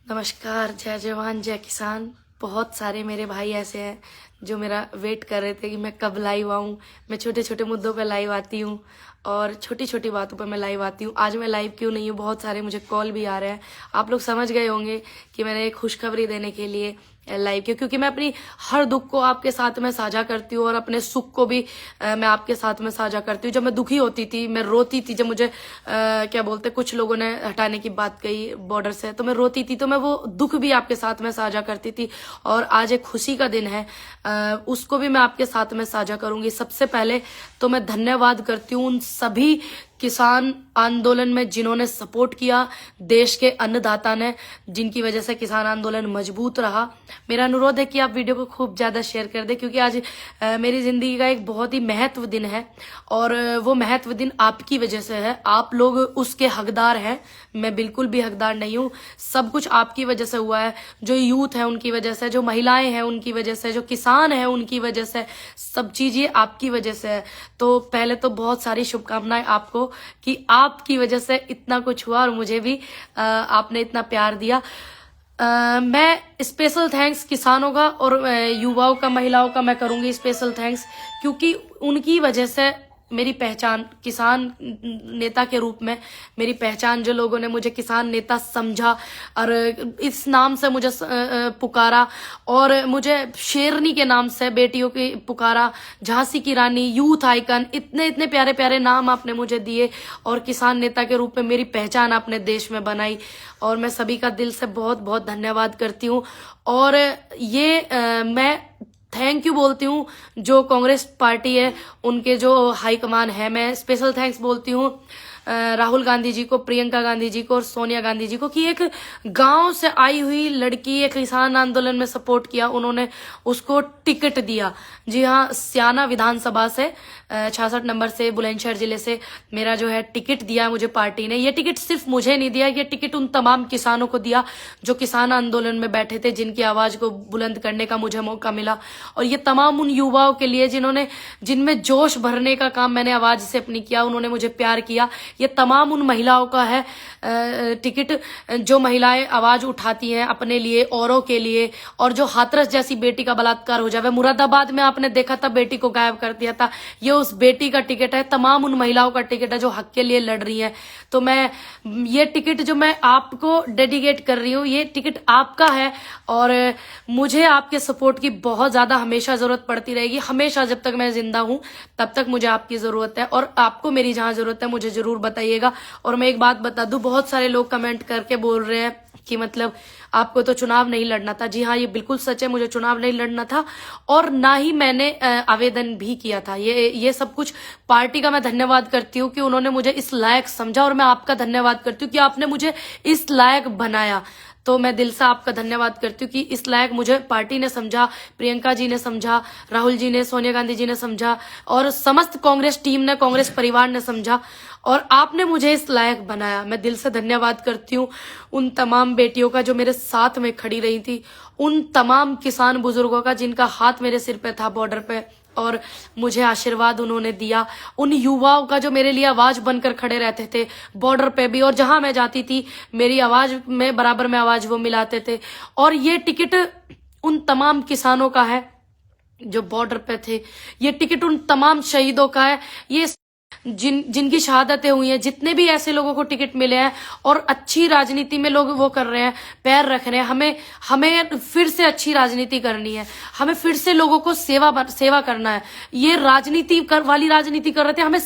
नमस्कार, जय जवान जय किसान। बहुत सारे मेरे भाई ऐसे हैं जो मेरा वेट कर रहे थे कि मैं कब लाइव आऊँ। मैं छोटे छोटे मुद्दों पे लाइव आती हूँ और छोटी छोटी बातों पे मैं लाइव आती हूँ। आज मैं लाइव क्यों नहीं हूँ, बहुत सारे मुझे कॉल भी आ रहे हैं। आप लोग समझ गए होंगे कि मैंने एक खुशखबरी देने के लिए लाइव किया, क्योंकि मैं अपनी हर दुख को आपके साथ में साझा करती हूँ और अपने सुख को भी मैं आपके साथ में साझा करती हूँ। जब मैं दुखी होती थी, मैं रोती थी, जब मुझे क्या बोलते कुछ लोगों ने हटाने की बात कही बॉर्डर से, तो मैं रोती थी, तो मैं वो दुख भी आपके साथ में साझा करती थी। और आज एक खुशी का दिन है, उसको भी मैं आपके साथ में साझा करूंगी। सबसे पहले तो मैं धन्यवाद करती हूँ उन सभी किसान आंदोलन में जिन्होंने सपोर्ट किया, देश के अन्नदाता ने, जिनकी वजह से किसान आंदोलन मजबूत रहा। मेरा अनुरोध है कि आप वीडियो को खूब ज्यादा शेयर कर दें, क्योंकि आज मेरी जिंदगी का एक बहुत ही महत्व दिन है और वो महत्व दिन आपकी वजह से है। आप लोग उसके हकदार हैं, मैं बिल्कुल भी हकदार नहीं हूँ। सब कुछ आपकी वजह से हुआ है। जो यूथ है उनकी वजह से, जो महिलाएं हैं उनकी वजह से, जो किसान है उनकी वजह से, सब चीज ये आपकी वजह से है। तो पहले तो बहुत सारी शुभकामनाएं आपको कि आपकी वजह से इतना कुछ हुआ और मुझे भी आपने इतना प्यार दिया। मैं स्पेशल थैंक्स किसानों का और युवाओं का, महिलाओं का मैं करूंगी स्पेशल थैंक्स, क्योंकि उनकी वजह से मेरी पहचान किसान नेता के रूप में, मेरी पहचान, जो लोगों ने मुझे किसान नेता समझा और इस नाम से मुझे पुकारा और मुझे शेरनी के नाम से बेटियों की पुकारा, झांसी की रानी, यूथ आइकन, इतने इतने प्यारे प्यारे नाम आपने मुझे दिए और किसान नेता के रूप में मेरी पहचान आपने देश में बनाई। और मैं सभी का दिल से बहुत बहुत धन्यवाद करती हूँ। और ये मैं थैंक यू बोलती हूँ जो कांग्रेस पार्टी है, उनके जो हाईकमान है, मैं स्पेशल थैंक्स बोलती हूँ राहुल गांधी जी को, प्रियंका गांधी जी को और सोनिया गांधी जी को, कि एक गांव से आई हुई लड़की एक किसान आंदोलन में सपोर्ट किया, उन्होंने उसको टिकट दिया। जी हाँ, स्याना विधानसभा से 66 नंबर से, बुलंदशहर जिले से मेरा जो है टिकट दिया मुझे पार्टी ने। ये टिकट सिर्फ मुझे नहीं दिया, ये टिकट उन तमाम किसानों को दिया जो किसान आंदोलन में बैठे थे, जिनकी आवाज को बुलंद करने का मुझे मौका मिला। और ये तमाम उन युवाओं के लिए जिनमें जोश भरने का काम मैंने आवाज से अपनी किया, उन्होंने मुझे प्यार किया। ये तमाम उन महिलाओं का है टिकट जो महिलाएं आवाज उठाती हैं अपने लिए, औरों के लिए। और जो हाथरस जैसी बेटी का बलात्कार हो जाए, मुरादाबाद में आपने देखा था, बेटी को गायब कर दिया था, ये उस बेटी का टिकट है। तमाम उन महिलाओं का टिकट है जो हक के लिए लड़ रही हैं। तो मैं ये टिकट जो मैं आपको डेडिकेट कर रही हूँ, ये टिकट आपका है और मुझे आपके सपोर्ट की बहुत ज्यादा हमेशा जरूरत पड़ती रहेगी। हमेशा जब तक मैं जिंदा हूं तब तक मुझे आपकी जरूरत है और आपको मेरी जहां जरूरत है मुझे जरूर बताइएगा। और मैं एक बात बता दूं, बहुत सारे लोग कमेंट करके बोल रहे हैं कि मतलब आपको तो चुनाव नहीं लड़ना था। जी हाँ, ये बिल्कुल सच है, मुझे चुनाव नहीं लड़ना था और ना ही मैंने आवेदन भी किया था। ये सब कुछ पार्टी का मैं धन्यवाद करती हूँ कि उन्होंने मुझे इस लायक समझा, और मैं आपका धन्यवाद करती हूँ कि आपने मुझे इस लायक बनाया। तो मैं दिल से आपका धन्यवाद करती हूँ कि इस लायक मुझे पार्टी ने समझा, प्रियंका जी ने समझा, राहुल जी ने, सोनिया गांधी जी ने समझा और समस्त कांग्रेस टीम ने, कांग्रेस परिवार ने समझा और आपने मुझे इस लायक बनाया। मैं दिल से धन्यवाद करती हूँ उन तमाम बेटियों का जो मेरे साथ में खड़ी रही थी, उन तमाम किसान बुजुर्गों का जिनका हाथ मेरे सिर पे था बॉर्डर पे और मुझे आशीर्वाद उन्होंने दिया, उन युवाओं का जो मेरे लिए आवाज बनकर खड़े रहते थे बॉर्डर पे भी, और जहां मैं जाती थी मेरी आवाज में बराबर में आवाज वो मिलाते थे। और ये टिकट उन तमाम किसानों का है जो बॉर्डर पे थे, ये टिकट उन तमाम शहीदों का है, ये जिनकी शहादतें हुई हैं, जितने भी ऐसे लोगों को टिकट मिले हैं और अच्छी राजनीति में लोग वो कर रहे हैं, पैर रख रहे हैं। हमें फिर से अच्छी राजनीति करनी है, हमें फिर से लोगों को सेवा करना है। ये वाली राजनीति कर रहे थे, हमें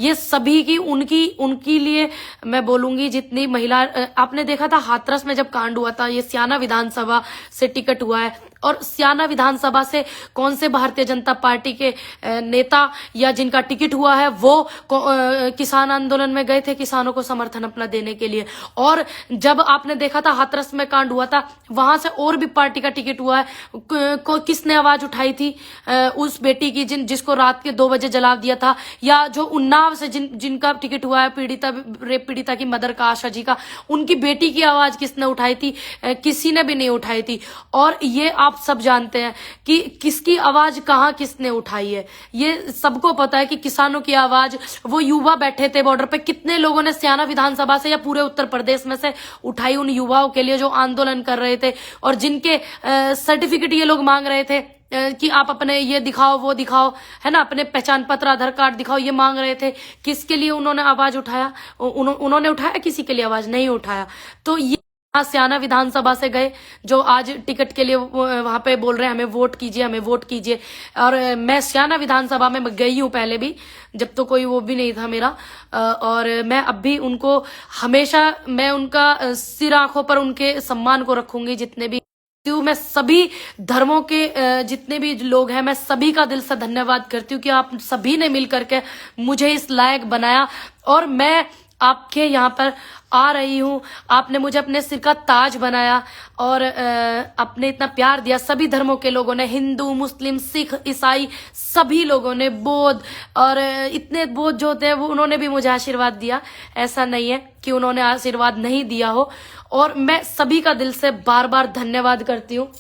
ये सभी की उनकी लिए मैं बोलूंगी। जितनी महिला, आपने देखा था हाथरस में जब कांड हुआ था, ये स्याना विधानसभा से टिकट हुआ है और स्याना विधानसभा से कौन से भारतीय जनता पार्टी के नेता या जिनका टिकट हुआ है वो किसान आंदोलन में गए थे किसानों को समर्थन अपना देने के लिए। और जब आपने देखा था हाथरस में कांड हुआ था, वहां से और भी पार्टी का टिकट हुआ है। किसने आवाज उठाई थी उस बेटी की जिसको रात के 2 बजे जला दिया था, या जो उन्नाव से जिनका टिकट हुआ है रेप पीड़िता की मदर का, आशा जी का, उनकी बेटी की आवाज किसने उठाई थी? किसी ने भी नहीं उठाई थी। और ये आप आप सब जानते हैं कि किसकी आवाज कहाँ किसने उठाई है। ये सबको पता है कि किसानों की आवाज वो युवा बैठे थे बॉर्डर पे, कितने लोगों ने स्याना विधानसभा से या पूरे उत्तर प्रदेश में से उठाई उन युवाओं के लिए जो आंदोलन कर रहे थे और जिनके सर्टिफिकेट ये लोग मांग रहे थे कि आप अपने ये दिखाओ वो दिखाओ, है ना, अपने पहचान पत्र आधार कार्ड दिखाओ, ये मांग रहे थे। किसके लिए उन्होंने आवाज उठाया? उन्होंने उठाया, किसी के लिए आवाज नहीं उठाया। तो ये स्याना विधानसभा से गए जो आज टिकट के लिए वहां पे बोल रहे हैं हमें वोट कीजिए, हमें वोट कीजिए। और मैं स्याना विधानसभा में गई हूं पहले भी, जब तो कोई वो भी नहीं था मेरा। और मैं अब भी उनको हमेशा, मैं उनका सिर आंखों पर उनके सम्मान को रखूंगी। जितने भी मैं सभी धर्मों के जितने भी लोग हैं, मैं सभी का दिल से धन्यवाद करती हूँ कि आप सभी ने मिल करके मुझे इस लायक बनाया और मैं आपके यहाँ पर आ रही हूँ। आपने मुझे अपने सिर का ताज बनाया और आपने इतना प्यार दिया। सभी धर्मों के लोगों ने, हिंदू, मुस्लिम, सिख, ईसाई, सभी लोगों ने, बौद्ध और इतने बौद्ध जो होते हैं वो, उन्होंने भी मुझे आशीर्वाद दिया। ऐसा नहीं है कि उन्होंने आशीर्वाद नहीं दिया हो। और मैं सभी का दिल से बार बार धन्यवाद करती हूँ।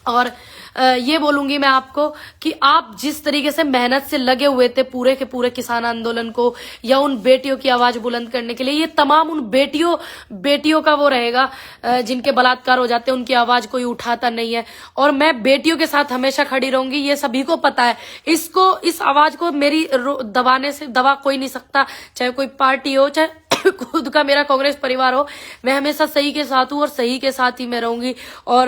और ये बोलूंगी मैं आपको कि आप जिस तरीके से मेहनत से लगे हुए थे पूरे के पूरे किसान आंदोलन को या उन बेटियों की आवाज बुलंद करने के लिए, ये तमाम उन बेटियों का वो रहेगा जिनके बलात्कार हो जाते हैं, उनकी आवाज कोई उठाता नहीं है। और मैं बेटियों के साथ हमेशा खड़ी रहूंगी, ये सभी को पता है। इस आवाज को मेरी दबाने से दबा कोई नहीं सकता, चाहे कोई पार्टी हो, चाहे खुद का मेरा कांग्रेस परिवार हो। मैं हमेशा सही के साथ हूँ और सही के साथ ही मैं रहूंगी। और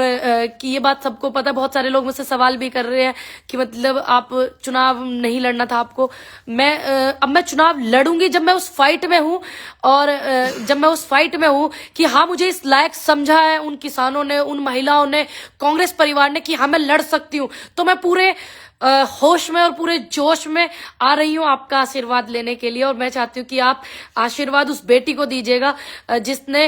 कि ये बात सबको पता है। बहुत सारे लोग मुझसे सवाल भी कर रहे हैं कि मतलब आप चुनाव नहीं लड़ना था आपको। अब मैं चुनाव लड़ूंगी जब मैं उस फाइट में हूँ। और जब मैं उस फाइट में हूँ कि हाँ, मुझे इस लायक समझा है उन किसानों ने, उन महिलाओं ने, कांग्रेस परिवार ने कि हाँ मैं लड़ सकती हूँ, तो मैं पूरे होश में और पूरे जोश में आ रही हूँ आपका आशीर्वाद लेने के लिए। और मैं चाहती हूँ कि आप आशीर्वाद उस बेटी को दीजिएगा जिसने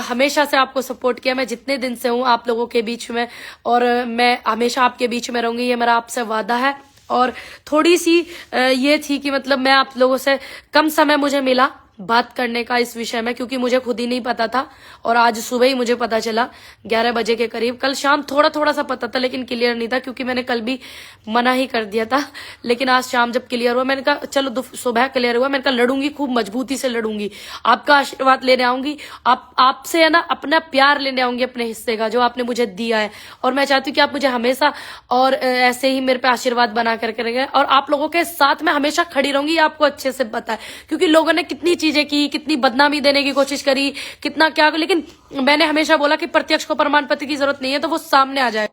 हमेशा से आपको सपोर्ट किया। मैं जितने दिन से हूँ आप लोगों के बीच में, और मैं हमेशा आपके बीच में रहूंगी, ये मेरा आपसे वादा है। और थोड़ी सी ये थी कि मतलब मैं आप लोगों से कम समय मुझे मिला बात करने का इस विषय में, क्योंकि मुझे खुद ही नहीं पता था। और आज सुबह ही मुझे पता चला 11 बजे के करीब। कल शाम थोड़ा सा पता था लेकिन क्लियर नहीं था, क्योंकि मैंने कल भी मना ही कर दिया था। लेकिन आज शाम जब क्लियर हुआ, मैंने कहा चलो सुबह क्लियर हुआ, मैंने कहा लड़ूंगी, खूब मजबूती से लड़ूंगी, आपका आशीर्वाद लेने आऊंगी, आपसे है ना अपना प्यार लेने आऊंगी, अपने हिस्से का जो आपने मुझे दिया है। और मैं चाहती हूँ कि आप मुझे हमेशा और ऐसे ही मेरे पे आशीर्वाद बना करके रखें। और आप लोगों के साथ मैं हमेशा खड़ी रहूंगी, आपको अच्छे से पता है। क्योंकि लोगों ने कितनी चीजें की, कितनी बदनामी देने की कोशिश करी, कितना क्या, लेकिन मैंने हमेशा बोला कि प्रत्यक्ष को प्रमाण पत्र की जरूरत नहीं है, तो वो सामने आ जाए।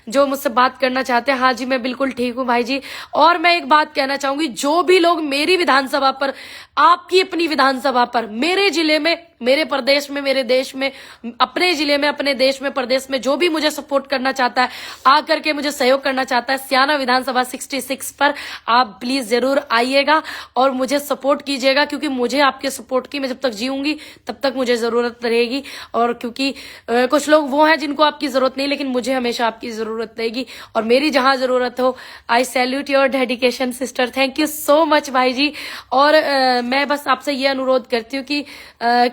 जो मुझसे बात करना चाहते हैं, हाँ जी मैं बिल्कुल ठीक हूँ भाई जी। और मैं एक बात कहना चाहूंगी, जो भी लोग मेरी विधानसभा पर, आपकी अपनी विधानसभा पर, मेरे जिले में, मेरे प्रदेश में, मेरे देश में, अपने जिले में, अपने देश में, प्रदेश में जो भी मुझे सपोर्ट करना चाहता है, आकर के मुझे सहयोग करना चाहता है, स्याना विधानसभा 66 पर आप प्लीज जरूर आइएगा और मुझे सपोर्ट कीजिएगा। क्योंकि मुझे आपके सपोर्ट की, मैं जब तक जीऊंगी तब तक मुझे जरूरत रहेगी। और क्योंकि कुछ लोग वो हैं जिनको आपकी जरूरत नहीं, लेकिन मुझे हमेशा आपकी जरूरत रहेगी। और मेरी जहां जरूरत हो, आई salute your dedication sister. Thank you so much भाई जी। और मैं बस आपसे ये अनुरोध करती हूँ कि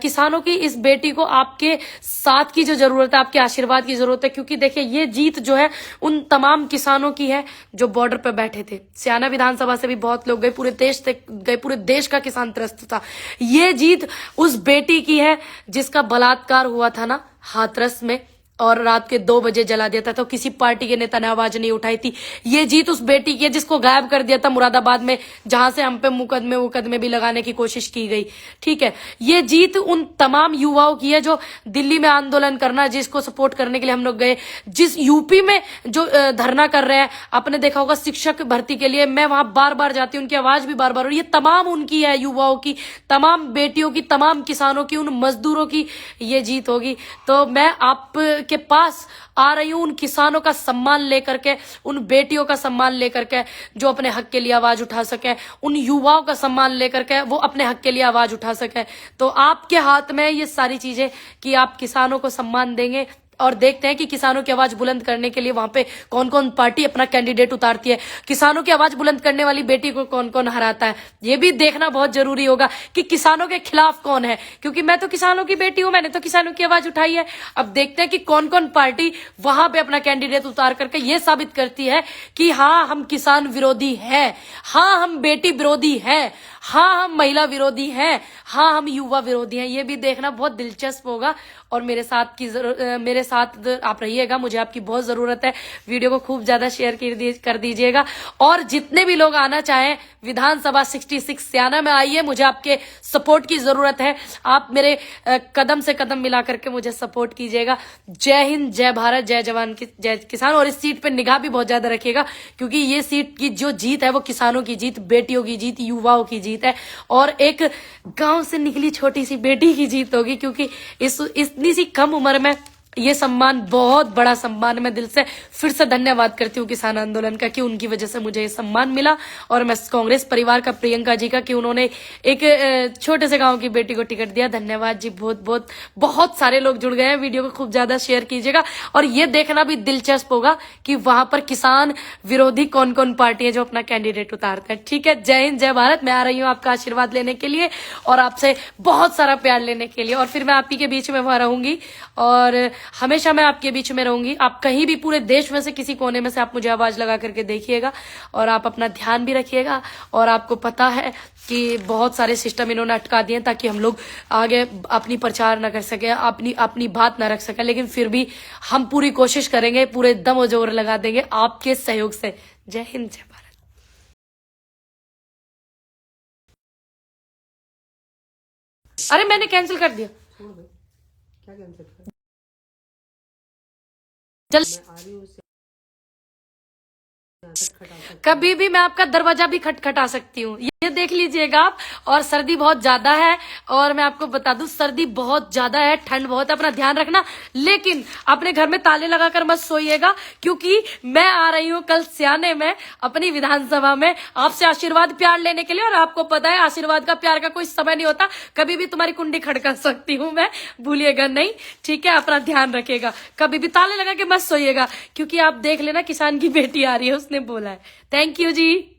किसानों की इस बेटी को आपके साथ की जो जरूरत है, आपके आशीर्वाद की जरूरत है। क्योंकि देखिए ये जीत जो है उन तमाम किसानों की है जो बॉर्डर पर बैठे थे। स्याना विधानसभा से भी बहुत लोग गए, पूरे देश से गए, पूरे देश का किसान त्रस्त था। ये जीत उस बेटी की है जिसका बलात्कार हुआ था ना हाथरस में, और रात के 2 बजे जला दिया था, तो किसी पार्टी के नेता ने आवाज नहीं उठाई थी। ये जीत उस बेटी की है जिसको गायब कर दिया था मुरादाबाद में, जहां से हम पे मुकदमे भी लगाने की कोशिश की गई। ठीक है, ये जीत उन तमाम युवाओं की है जो दिल्ली में आंदोलन करना, जिसको सपोर्ट करने के लिए हम लोग गए। जिस यूपी में जो धरना कर रहे हैं, आपने देखा होगा शिक्षक भर्ती के लिए, मैं वहां बार बार जाती हूँ, उनकी आवाज भी बार बार, और ये तमाम उनकी है, युवाओं की, तमाम बेटियों की, तमाम किसानों की, उन मजदूरों की ये जीत होगी। तो मैं आप के पास आ रही हूं उन किसानों का सम्मान लेकर के, उन बेटियों का सम्मान लेकर के जो अपने हक के लिए आवाज उठा सके, उन युवाओं का सम्मान लेकर के वो अपने हक के लिए आवाज उठा सके। तो आपके हाथ में ये सारी चीजें कि आप किसानों को सम्मान देंगे, और देखते हैं कि किसानों की आवाज बुलंद करने के लिए वहां पे कौन कौन पार्टी अपना कैंडिडेट उतारती है, किसानों की आवाज बुलंद करने वाली बेटी को कौन कौन हराता है। ये भी देखना बहुत जरूरी होगा कि किसानों के खिलाफ कौन है, क्योंकि मैं तो किसानों की बेटी हूं, मैंने तो किसानों की आवाज उठाई है। अब देखते हैं कि कौन कौन पार्टी वहां पे अपना कैंडिडेट उतार करके ये साबित करती है कि हाँ हम किसान विरोधी हैं, हाँ हम बेटी विरोधी हैं, हाँ हम महिला विरोधी हैं, हाँ हम युवा विरोधी हैं। ये भी देखना बहुत दिलचस्प होगा और मेरे साथ आप रहिएगा, मुझे आपकी बहुत जरूरत है। वीडियो को खूब ज्यादा शेयर कर दीजिएगा और जितने भी लोग आना चाहें विधानसभा 66 स्याना में आइए, मुझे आपके सपोर्ट की जरूरत है। आप मेरे कदम से कदम मिला करके मुझे सपोर्ट कीजिएगा। जय हिंद, जय भारत, जय जवान, जय किसान। और इस सीट पे निगाह भी बहुत ज्यादा रखिएगा, क्योंकि ये सीट की जो जीत है वो किसानों की जीत, बेटियों की जीत, युवाओं की जीत है और एक गांव से निकली छोटी सी बेटी की जीत होगी, क्योंकि इतनी सी कम उम्र में ये सम्मान बहुत बड़ा सम्मान। मैं दिल से फिर से धन्यवाद करती हूँ किसान आंदोलन का कि उनकी वजह से मुझे ये सम्मान मिला, और मैं कांग्रेस परिवार का, प्रियंका जी का, कि उन्होंने एक छोटे से गांव की बेटी को टिकट दिया। धन्यवाद जी, बहुत बहुत। बहुत सारे लोग जुड़ गए हैं, वीडियो को खूब ज्यादा शेयर कीजिएगा और ये देखना भी दिलचस्प होगा कि वहां पर किसान विरोधी कौन कौन पार्टी है जो अपना कैंडिडेट उतारते हैं। ठीक है, जय हिंद, जय भारत। मैं आ रही हूँ आपका आशीर्वाद लेने के लिए और आपसे बहुत सारा प्यार लेने के लिए, और फिर मैं आपकी के बीच में वहां रहूंगी और हमेशा मैं आपके बीच में रहूंगी। आप कहीं भी पूरे देश में से किसी कोने में से आप मुझे आवाज लगा करके देखिएगा और आप अपना ध्यान भी रखिएगा। और आपको पता है कि बहुत सारे सिस्टम इन्होंने अटका दिए ताकि हम लोग आगे अपनी प्रचार ना कर सके, अपनी बात ना रख सके, लेकिन फिर भी हम पूरी कोशिश करेंगे, पूरे दम और जोर लगा देंगे आपके सहयोग से। जय हिंद, जय भारत। अरे मैंने कैंसिल कर दिया। क्या कैंसिल कर? चल, मैं आ रही हूँ, कभी भी मैं आपका दरवाजा भी खटखटा सकती हूँ, ये देख लीजिएगा आप। और सर्दी बहुत ज्यादा है और मैं आपको बता दूं सर्दी बहुत ज्यादा है, ठंड बहुत है, अपना ध्यान रखना। लेकिन अपने घर में ताले लगाकर मत सोइएगा, क्योंकि मैं आ रही हूँ कल स्याने में अपनी विधानसभा में आपसे आशीर्वाद प्यार लेने के लिए। और आपको पता है आशीर्वाद का, प्यार का कोई समय नहीं होता, कभी भी तुम्हारी कुंडी खड़का सकती हूँ मैं, भूलिएगा नहीं। ठीक है, अपना ध्यान रखिएगा, कभी भी ताले लगा के मत सोइएगा, क्योंकि आप देख लेना किसान की बेटी आ रही है, उसने बोला है। Thank you ji.